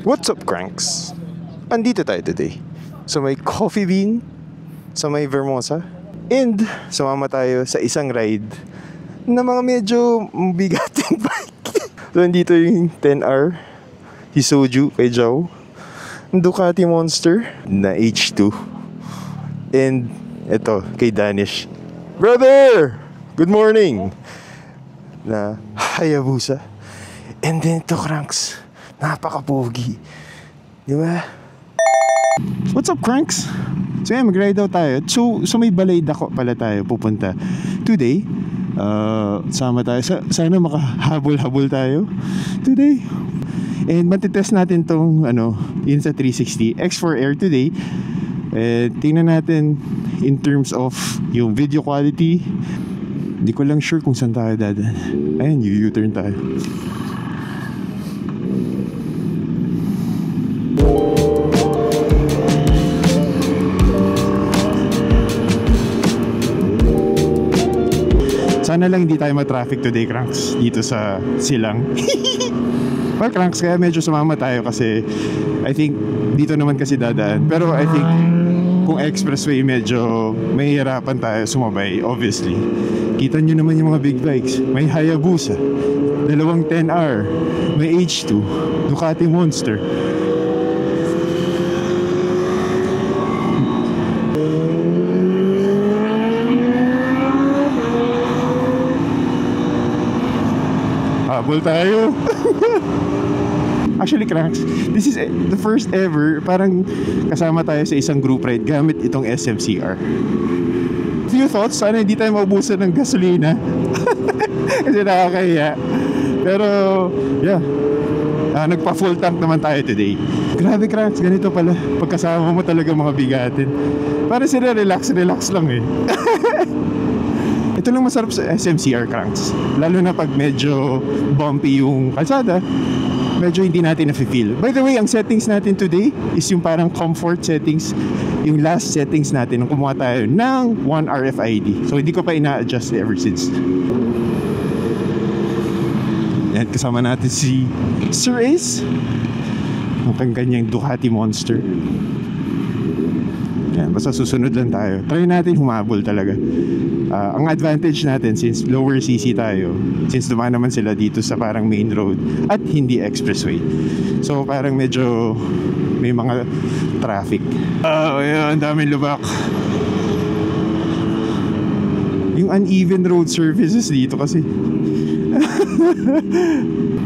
What's up, cranks? Andito tayo today sa may Coffee Bean, sa may Vermosa, and sumama tayo sa isang ride na mga medyo bigating bike. So, andito yung 10R, Hisoju kay Joe, Ducati Monster na H2, and ito kay Danish. Brother! Good morning! Na Hayabusa. And then ito, cranks, napaka-pogi. Di ba? What's up, cranks? So yan, mag-ride out tayo. So may balay dako pala tayo pupunta today. Sama tayo. Sana makahabol-habol tayo today. And matitest natin tong yun sa 360 X4 Air today. Tingnan natin in terms of yung video quality. Hindi ko lang sure kung saan tayo dadaan. Ayan, U-turn tayo. Sana lang hindi tayo ma-traffic today, cranks, dito sa Silang. Well, cranks, kaya medyo sumama tayo kasi I think dito naman kasi dadaan. Pero I think kung expressway medyo mahihirapan tayo sumabay, obviously. Kita nyo naman yung mga big bikes. May Hayabusa, dalawang 10R, may H2, Ducati Monster. Habol tayo. Actually, cranks, this is the first ever parang kasama tayo sa isang group ride gamit itong SMCR. Few thoughts, sana hindi tayo maubusan ng gasolina. Kasi nakakahiya. Pero yeah, nagpa-full tank naman tayo today. Grabe, cranks, ganito pala pagkasama mo talaga mga bigatin. Para sila relax lang eh. Ito lang masarap sa SMCR, cranks, lalo na pag medyo bumpy yung kalsada, medyo hindi natin na-feel. By the way, ang settings natin today is yung parang comfort settings. Yung last settings natin nung kumuha tayo ng 1 RFID. So hindi ko pa ina-adjust ever since. Yan, kasama natin si Sir Ace, mukhang ganyang Ducati Monster. Yan, basta susunod lang tayo. Try natin humabol talaga. Ang advantage natin, since lower CC tayo, since dumaan naman sila dito sa parang main road at hindi expressway, so parang medyo may mga traffic. Ayan, ang daming lubak. Yung uneven road surfaces dito kasi.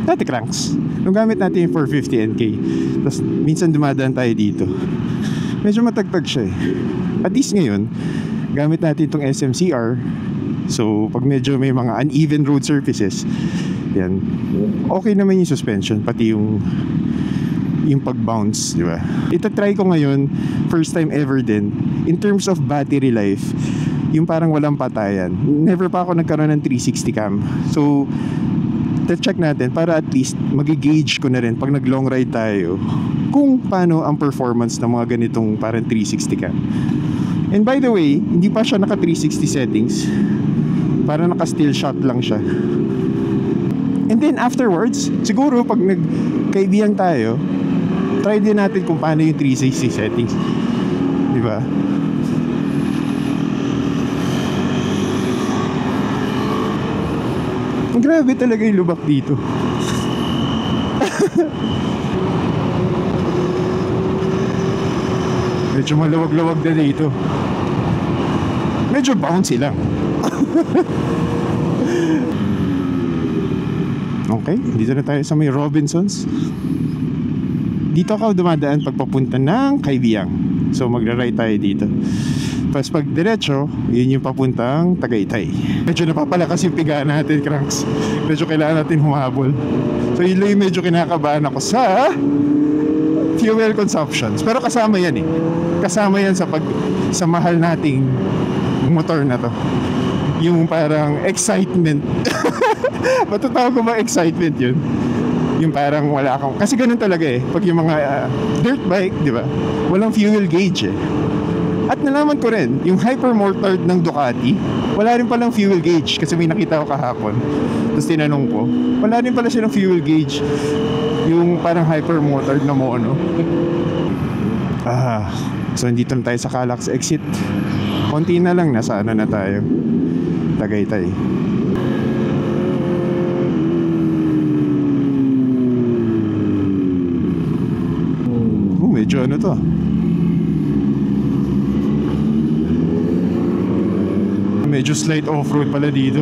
Dati, cranks, nung gamit natin yung 450 NK, tapos minsan dumadaan tayo dito, medyo matagtag siya eh. At least ngayon gamit natin itong SMCR. So pag medyo may mga uneven road surfaces, yan, okay naman yung suspension, pati yung pag-bounce, di ba? Ita-try ko ngayon, first time ever din, in terms of battery life, yung parang walang patayan. Never pa ako nagkaroon ng 360 cam. So check natin para at least mag-gauge ko na rin pag nag-long ride tayo kung paano ang performance ng mga ganitong parang 360 cam. And by the way, hindi pa siya naka 360 settings, para naka still shot lang siya. And then afterwards, siguro pag nagkaibigan tayo, try din natin kung paano yung 360 settings, di ba? Grabe talaga yung lubak dito. Medyo maluwag-luwag na dito. Medyo bouncy lang. Okay, dito na tayo sa may Robinsons. Dito ako dumadaan pagpapunta ng Kaibiyang. So magra-right tayo dito. Tapos pag diretso, yun yung papuntang Tagaytay. Medyo napapalakas yung piga natin, cranks. Medyo kailangan natin humahabol. So yun lang yung medyo kinakabahan ako sa fuel consumptions. Pero kasama yan eh. Kasama yan sa mahal nating motor na to. Yung parang excitement. Matatawag ko ba excitement yun? Yung parang wala akong, kasi ganun talaga eh. Pag yung mga dirt bike, di ba? Walang fuel gauge eh. At nalaman ko rin, yung hypermotard ng Ducati, Wala rin palang fuel gauge kasi may nakita ko kahapon. Tapos tinanong ko, wala rin pala siya ng fuel gauge. Yung parang hypermotor na mono. So nandito na tayo sa Calax exit. Konti na lang, nasa ano na tayo, Tagaytay. Medyo ano to, medyo slight off-road pala dito.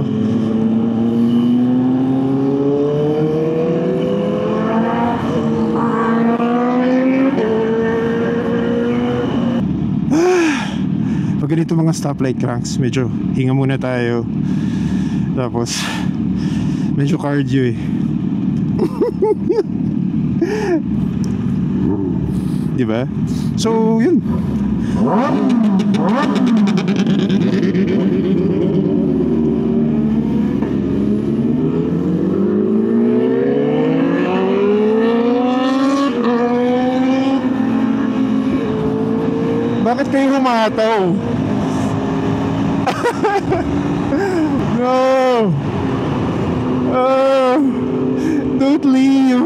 Pag ganito mga stoplight cranks, medyo hinga muna tayo. Tapos medyo cardio eh. Diba? So yun. Bakit kayo humataw? No! Don't leave!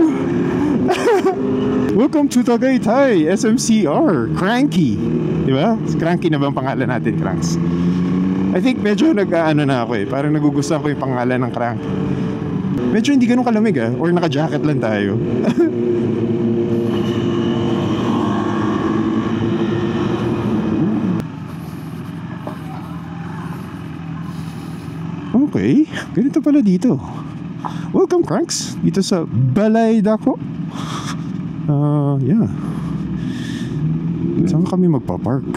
Welcome to Tagaytay, SMCR, Cranky. Diba? Cranky na ba ang pangalan natin, Cranks? I think medyo nag-ano na ako eh. Parang nagugustuhan ko yung pangalan ng Crank. Medyo hindi ganun kalamig or naka-jacket lang tayo. Okay, ganito pala dito. Welcome, Cranks, dito sa Balay-Daco. Yeah. Saan kami magpa-park?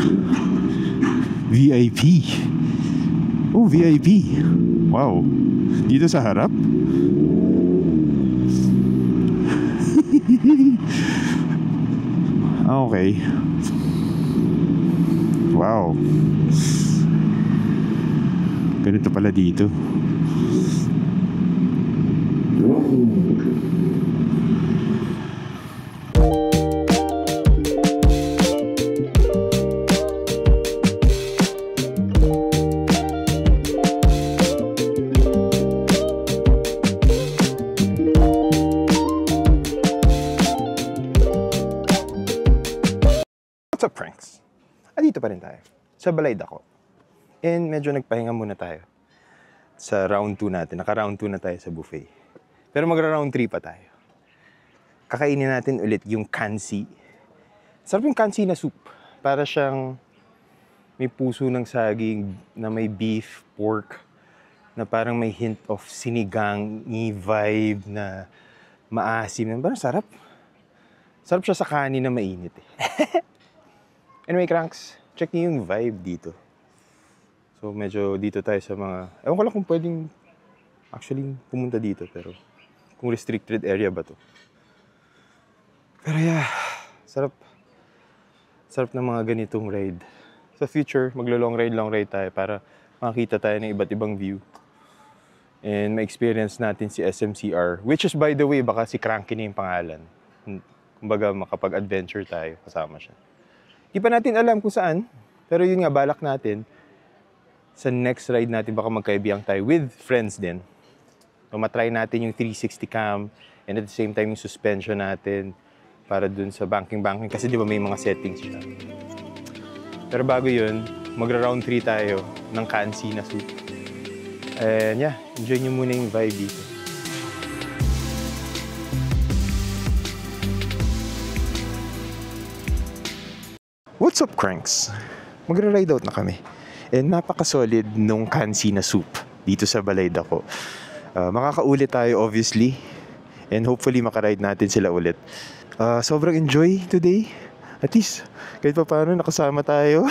VIP. Oh, VIP. Wow. Dito sa harap? Okay. Wow. Ganito pala dito. What's up, Pranks? Dito pa rin tayo sa Balay-Daco. And medyo nagpahinga muna tayo sa round 2 natin. Naka-round 2 na tayo sa buffet. Pero magra-round 3 pa tayo. Kakainin natin ulit yung kansi. Sarap yung kansi na soup. Para siyang may puso ng saging na may beef, pork, na parang may hint of sinigang vibe na maasim. Parang sarap. Sarap siya sa kanin na mainit eh. Anyway, Cranks, check niyo yung vibe dito. So medyo dito tayo sa mga, ewan ko lang kung pwedeng actually pumunta dito, pero kung restricted area ba to. Pero yeah, sarap ng mga ganitong ride. Sa future, maglo-long ride tayo para makakita tayo ng iba't ibang view. And ma-experience natin si SMCR, which is, by the way, baka si Cranky na yung pangalan. Kumbaga makapag-adventure tayo, kasama siya. Di pa natin alam kung saan, pero yun nga, balak natin. Sa next ride natin, baka magkaibiyang tayo with friends din. So, matry natin yung 360 cam and at the same time yung suspension natin para dun sa banking kasi di ba may mga settings siya. Pero bago yun, magra-round 3 tayo ng kansi na soup. And yeah, enjoy nyo muna yung vibe dito. What's up, Cranks? Magra-ride out na kami. And napaka-solid nung kansi na soup dito sa Balay-Daco. Makakaulit tayo obviously. And hopefully makaride natin sila ulit. Sobrang enjoy today. At least, kahit pa paano nakasama tayo.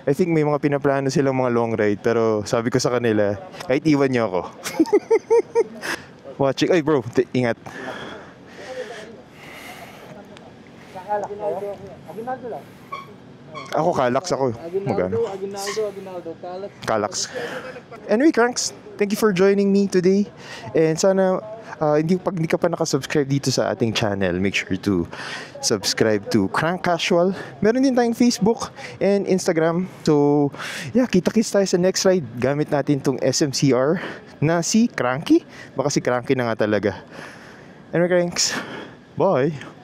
I think may mga pinaplano silang mga long ride. Pero sabi ko sa kanila, kahit iwan niyo ako. Watching. Ay bro, ingat. Ako, Kalax ako. Magano? Aguinaldo. Kalax. Anyway, Cranks, thank you for joining me today. And sana, pag hindi ka pa nakasubscribe dito sa ating channel, make sure to subscribe to Crank Casual. Meron din tayong Facebook and Instagram. So, yeah, kita-kits tayo sa next ride. Gamit natin tong SMCR na si Cranky. Baka si Cranky na nga talaga. Anyway, Cranks, bye!